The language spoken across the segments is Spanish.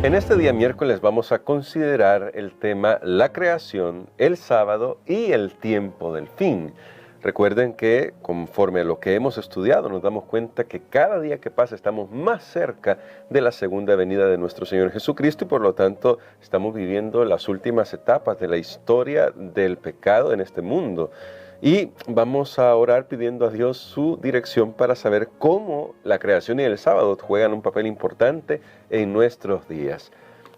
En este día miércoles vamos a considerar el tema la creación, el sábado y el tiempo del fin. Recuerden que conforme a lo que hemos estudiado nos damos cuenta que cada día que pasa estamos más cerca de la segunda venida de nuestro Señor Jesucristo y por lo tanto estamos viviendo las últimas etapas de la historia del pecado en este mundo. Y vamos a orar pidiendo a Dios su dirección para saber cómo la creación y el sábado juegan un papel importante en nuestros días.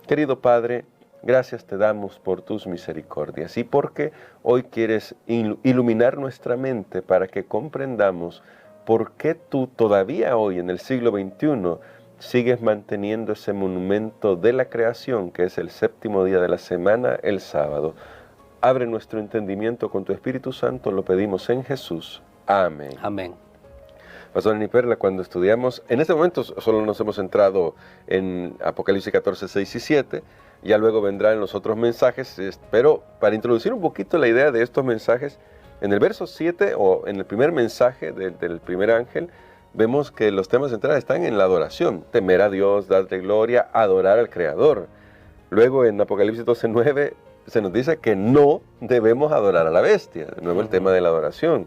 Querido Padre, gracias te damos por tus misericordias y porque hoy quieres iluminar nuestra mente para que comprendamos por qué tú todavía hoy en el siglo XXI sigues manteniendo ese monumento de la creación que es el séptimo día de la semana, el sábado. Abre nuestro entendimiento con tu Espíritu Santo, lo pedimos en Jesús. Amén. Amén. Pastor Niperla, cuando estudiamos, en este momento solo nos hemos centrado en Apocalipsis 14, 6 y 7, ya luego vendrán los otros mensajes, pero para introducir un poquito la idea de estos mensajes, en el verso 7 o en el primer mensaje del primer ángel, vemos que los temas centrales están en la adoración, temer a Dios, darle gloria, adorar al Creador. Luego en Apocalipsis 12, 9, se nos dice que no debemos adorar a la bestia, de nuevo el tema de la adoración.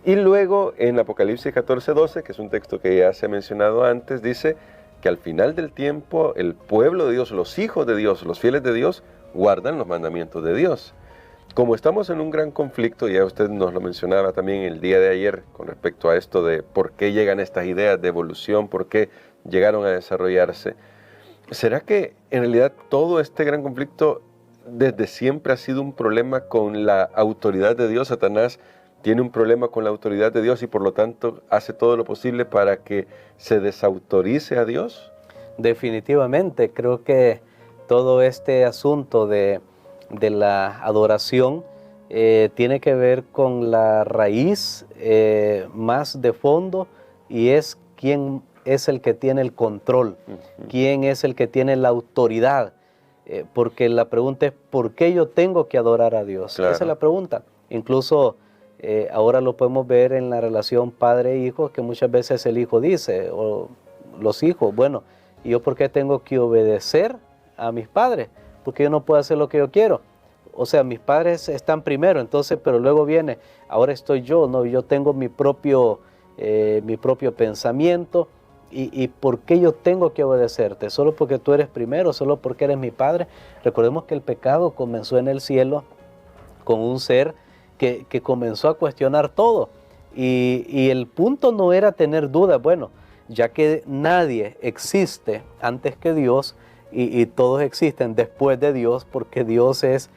Y luego en Apocalipsis 14, 12, que es un texto que ya se ha mencionado antes, dice que al final del tiempo el pueblo de Dios, los hijos de Dios, los fieles de Dios, guardan los mandamientos de Dios. Como estamos en un gran conflicto, ya usted nos lo mencionaba también el día de ayer con respecto a esto de por qué llegan estas ideas de evolución, por qué llegaron a desarrollarse. ¿Será que en realidad todo este gran conflicto desde siempre ha sido un problema con la autoridad de Dios? Satanás tiene un problema con la autoridad de Dios y por lo tanto hace todo lo posible para que se desautorice a Dios. Definitivamente, creo que todo este asunto de la adoración tiene que ver con la raíz más de fondo y es quién es el que tiene el control, quién es el que tiene la autoridad. Porque la pregunta es, ¿por qué yo tengo que adorar a Dios? Claro. Esa es la pregunta. Incluso ahora lo podemos ver en la relación padre-hijo, que muchas veces el hijo dice, o los hijos, bueno, ¿y yo por qué tengo que obedecer a mis padres? Porque yo no puedo hacer lo que yo quiero. O sea, mis padres están primero, entonces, pero luego viene, ahora estoy yo, ¿no? Yo tengo mi propio pensamiento. ¿Y por qué yo tengo que obedecerte? ¿Solo porque tú eres primero? ¿Solo porque eres mi padre? Recordemos que el pecado comenzó en el cielo con un ser que comenzó a cuestionar todo. Y el punto no era tener dudas. Bueno, ya que nadie existe antes que Dios y todos existen después de Dios, porque Dios es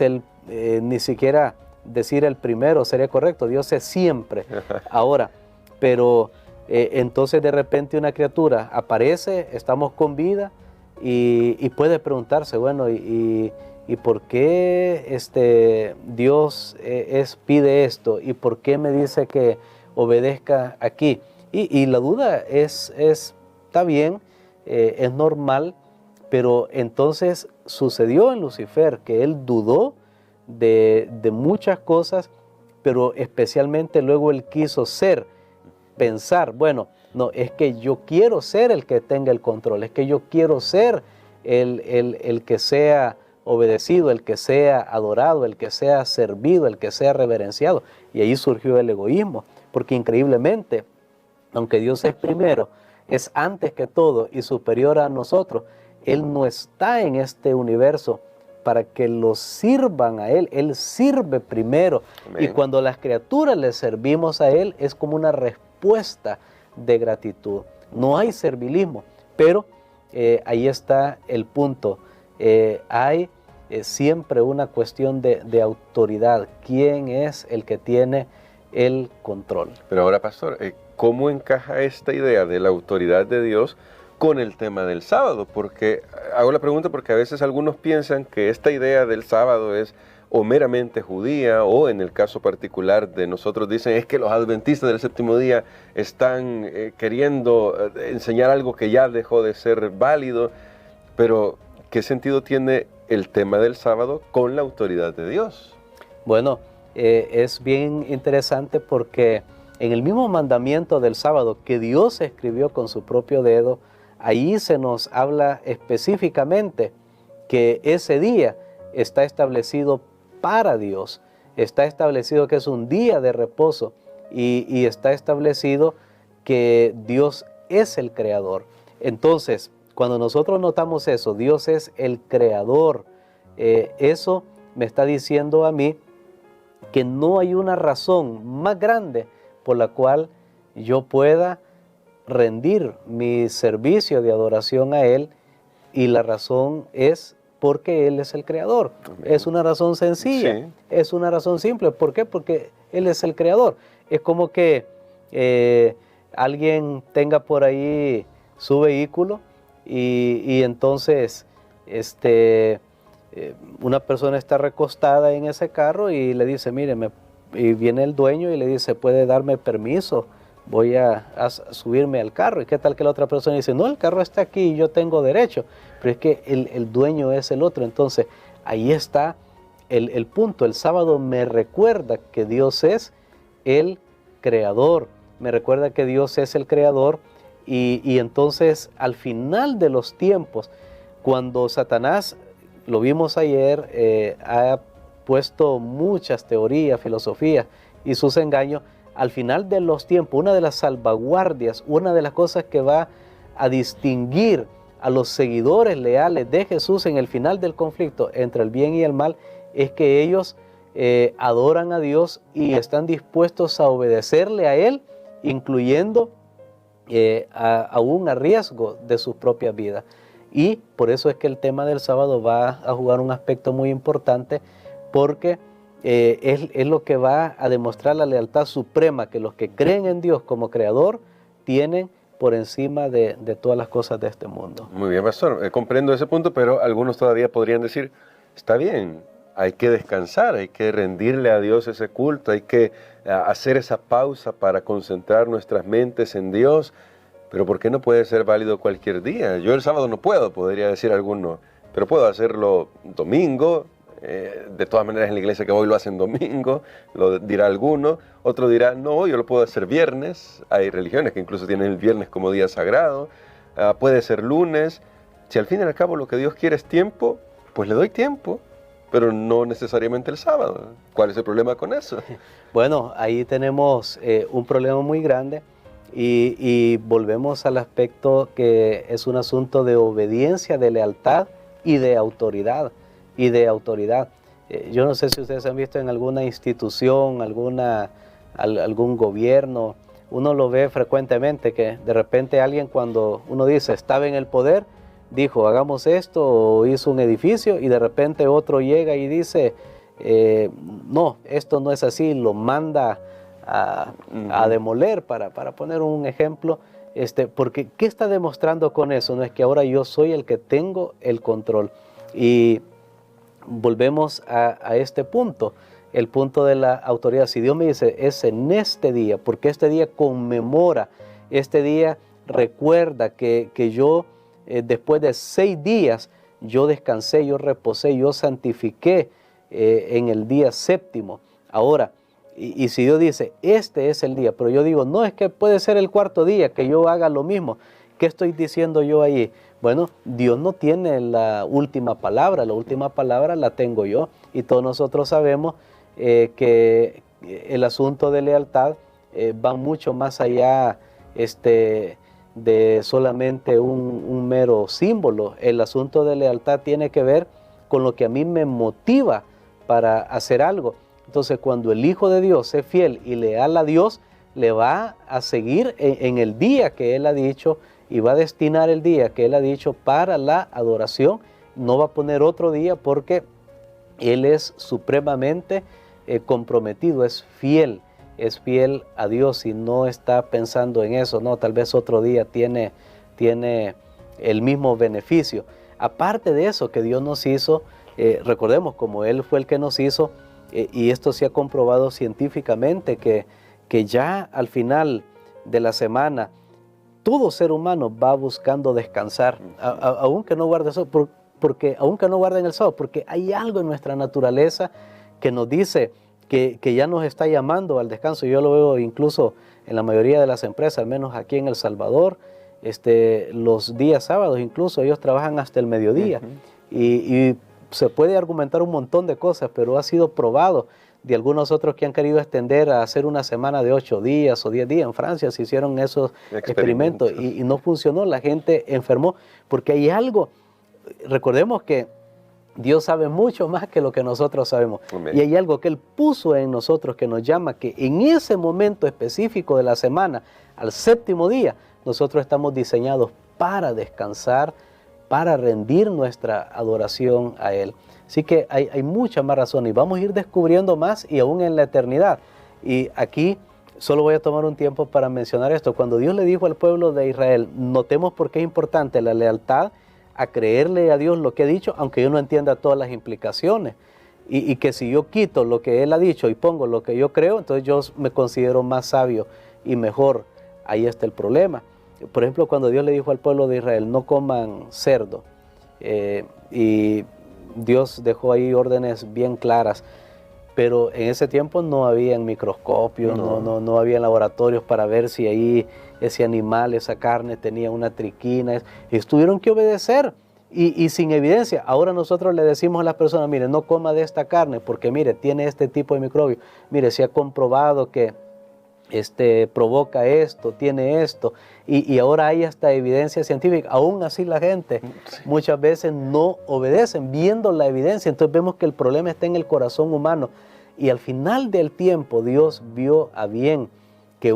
el, ni siquiera decir el primero sería correcto, Dios es siempre. Ahora, pero entonces de repente una criatura aparece, estamos con vida y puede preguntarse, bueno, ¿y por qué Dios pide esto? ¿Y por qué me dice que obedezca aquí? Y la duda está bien, es normal, pero entonces sucedió en Lucifer que él dudó de muchas cosas, pero especialmente luego él quiso pensar, bueno, no, es que yo quiero ser el que tenga el control, es que yo quiero ser el que sea obedecido, el que sea adorado, el que sea servido, el que sea reverenciado. Y ahí surgió el egoísmo, porque increíblemente, aunque Dios es primero, es antes que todo y superior a nosotros, Él no está en este universo para que lo sirvan a Él. Él sirve primero. Amén. Y cuando las criaturas le servimos a Él, es como una respuesta de gratitud. No hay servilismo, pero ahí está el punto. Hay siempre una cuestión de autoridad. ¿Quién es el que tiene el control? Pero ahora, pastor, ¿cómo encaja esta idea de la autoridad de Dios con el tema del sábado? Porque hago la pregunta porque a veces algunos piensan que esta idea del sábado es o meramente judía, o en el caso particular de nosotros dicen es que los adventistas del séptimo día están queriendo enseñar algo que ya dejó de ser válido. Pero ¿qué sentido tiene el tema del sábado con la autoridad de Dios? Bueno, es bien interesante porque en el mismo mandamiento del sábado que Dios escribió con su propio dedo, ahí se nos habla específicamente que ese día está establecido para Dios, está establecido que es un día de reposo y está establecido que Dios es el creador. Entonces, cuando nosotros notamos eso, Dios es el creador, eso me está diciendo a mí que no hay una razón más grande por la cual yo pueda rendir mi servicio de adoración a Él, y la razón es porque Él es el creador. Amén. Es una razón sencilla, sí. Es una razón simple. ¿Por qué? Porque Él es el creador. Es como que alguien tenga por ahí su vehículo y entonces una persona está recostada en ese carro y le dice, mire, y viene el dueño y le dice, ¿puede darme permiso? Voy a subirme al carro. ¿Y qué tal que la otra persona dice, no, el carro está aquí y yo tengo derecho? Pero es que el dueño es el otro. Entonces, ahí está el punto. El sábado me recuerda que Dios es el creador. Me recuerda que Dios es el creador. Y entonces, al final de los tiempos, cuando Satanás, lo vimos ayer, ha puesto muchas teorías, filosofías y sus engaños, al final de los tiempos, una de las salvaguardias, una de las cosas que va a distinguir a los seguidores leales de Jesús en el final del conflicto entre el bien y el mal, es que ellos adoran a Dios y están dispuestos a obedecerle a Él, incluyendo aún a riesgo de sus propias vidas. Y por eso es que el tema del sábado va a jugar un aspecto muy importante, porque es lo que va a demostrar la lealtad suprema que los que creen en Dios como creador tienen por encima de todas las cosas de este mundo. Muy bien, pastor, comprendo ese punto, pero algunos todavía podrían decir, está bien, hay que descansar, hay que rendirle a Dios ese culto, hay que hacer esa pausa para concentrar nuestras mentes en Dios, pero ¿por qué no puede ser válido cualquier día? Yo el sábado no puedo, podría decir alguno, pero puedo hacerlo domingo. De todas maneras en la iglesia que voy lo hacen domingo, lo dirá alguno, otro dirá, no, yo lo puedo hacer viernes, hay religiones que incluso tienen el viernes como día sagrado, puede ser lunes. Si al fin y al cabo lo que Dios quiere es tiempo, pues le doy tiempo, pero no necesariamente el sábado. ¿Cuál es el problema con eso? Bueno, ahí tenemos un problema muy grande y volvemos al aspecto que es un asunto de obediencia, de lealtad y de autoridad. Yo no sé si ustedes han visto en alguna institución, algún gobierno, uno lo ve frecuentemente, que de repente alguien, cuando uno dice estaba en el poder, dijo hagamos esto o hizo un edificio, y de repente otro llega y dice no, esto no es así, lo manda a demoler, para poner un ejemplo. Porque ¿qué está demostrando con eso? No es que ahora yo soy el que tengo el control. Y volvemos a este punto, el punto de la autoridad. Si Dios me dice, es en este día, porque este día conmemora, este día recuerda que yo, después de 6 días, yo descansé, yo reposé, yo santifiqué en el día séptimo. Ahora, y si Dios dice, este es el día, pero yo digo, no, es que puede ser el 4.º día que yo haga lo mismo, ¿qué estoy diciendo yo ahí? Bueno, Dios no tiene la última palabra la tengo yo, y todos nosotros sabemos que el asunto de lealtad va mucho más allá de solamente un mero símbolo. El asunto de lealtad tiene que ver con lo que a mí me motiva para hacer algo. Entonces, cuando el Hijo de Dios es fiel y leal a Dios, le va a seguir en el día que Él ha dicho, y va a destinar el día que Él ha dicho para la adoración. No va a poner otro día, porque Él es supremamente comprometido, es fiel a Dios, y no está pensando en eso, no, tal vez otro día tiene el mismo beneficio. Aparte de eso que Dios nos hizo, recordemos, como Él fue el que nos hizo, y esto se ha comprobado científicamente, que ya al final de la semana, todo ser humano va buscando descansar, aunque no guarde eso, aunque no guarden el sábado, porque hay algo en nuestra naturaleza que nos dice que ya nos está llamando al descanso. Yo lo veo incluso en la mayoría de las empresas, al menos aquí en El Salvador, los días sábados incluso ellos trabajan hasta el mediodía. Y se puede argumentar un montón de cosas, pero ha sido probado de algunos otros que han querido extender a hacer una semana de 8 días o 10 días. En Francia se hicieron esos experimentos y no funcionó, la gente enfermó, porque hay algo, recordemos que Dios sabe mucho más que lo que nosotros sabemos. Amén. Y hay algo que Él puso en nosotros que nos llama, que en ese momento específico de la semana, al 7º día, nosotros estamos diseñados para descansar, para rendir nuestra adoración a Él. Así que hay mucha más razón y vamos a ir descubriendo más y aún en la eternidad. Y aquí solo voy a tomar un tiempo para mencionar esto. Cuando Dios le dijo al pueblo de Israel, notemos por qué es importante la lealtad a creerle a Dios lo que ha dicho, aunque yo no entienda todas las implicaciones. Y que si yo quito lo que Él ha dicho y pongo lo que yo creo, entonces yo me considero más sabio y mejor. Ahí está el problema. Por ejemplo, cuando Dios le dijo al pueblo de Israel, no coman cerdo, y Dios dejó ahí órdenes bien claras, pero en ese tiempo no había microscopios, no había laboratorios para ver si ahí ese animal, esa carne tenía una triquina, ellos tuvieron que obedecer y sin evidencia. Ahora nosotros le decimos a las personas, mire, no coma de esta carne porque mire, tiene este tipo de microbio, mire, se ha comprobado que provoca esto, tiene esto, y ahora hay hasta evidencia científica. Aún así la gente muchas veces no obedecen viendo la evidencia. Entonces vemos que el problema está en el corazón humano, y al final del tiempo Dios vio a bien que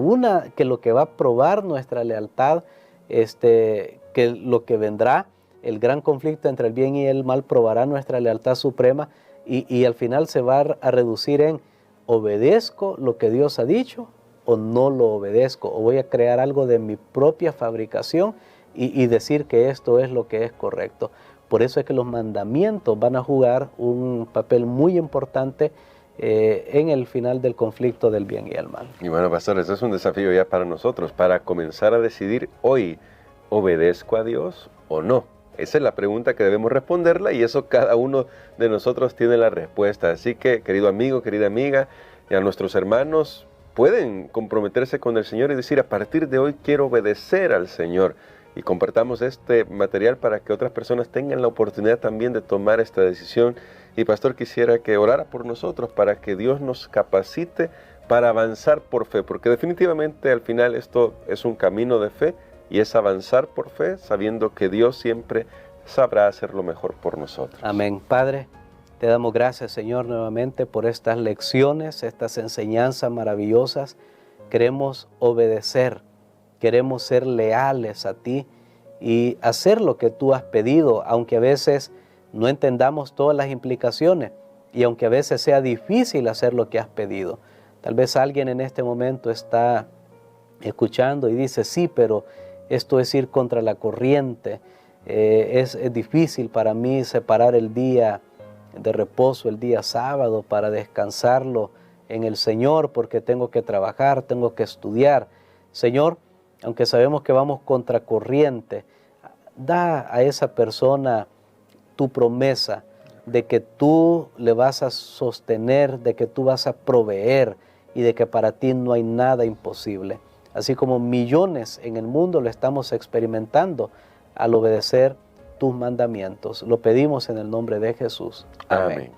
lo que va a probar nuestra lealtad, que lo que vendrá, el gran conflicto entre el bien y el mal, probará nuestra lealtad suprema, y al final se va a reducir en obedezco lo que Dios ha dicho o no lo obedezco, o voy a crear algo de mi propia fabricación y decir que esto es lo que es correcto. Por eso es que los mandamientos van a jugar un papel muy importante en el final del conflicto del bien y el mal. Y bueno, pastores, es un desafío ya para nosotros, para comenzar a decidir hoy, ¿obedezco a Dios o no? Esa es la pregunta que debemos responderla, y eso cada uno de nosotros tiene la respuesta. Así que, querido amigo, querida amiga, y a nuestros hermanos, pueden comprometerse con el Señor y decir, a partir de hoy quiero obedecer al Señor. Y compartamos este material para que otras personas tengan la oportunidad también de tomar esta decisión. Y pastor, quisiera que orara por nosotros para que Dios nos capacite para avanzar por fe, porque definitivamente al final esto es un camino de fe, y es avanzar por fe sabiendo que Dios siempre sabrá hacer lo mejor por nosotros. Amén. Padre, te damos gracias, Señor, nuevamente por estas lecciones, estas enseñanzas maravillosas. Queremos obedecer, queremos ser leales a ti y hacer lo que tú has pedido, aunque a veces no entendamos todas las implicaciones y aunque a veces sea difícil hacer lo que has pedido. Tal vez alguien en este momento está escuchando y dice, sí, pero esto es ir contra la corriente, es difícil para mí separar el día de reposo, el día sábado, para descansarlo en el Señor, porque tengo que trabajar, tengo que estudiar. Señor, aunque sabemos que vamos contra corriente, da a esa persona tu promesa de que tú le vas a sostener, de que tú vas a proveer y de que para ti no hay nada imposible. Así como millones en el mundo lo estamos experimentando al obedecer tus mandamientos. Lo pedimos en el nombre de Jesús. Amén.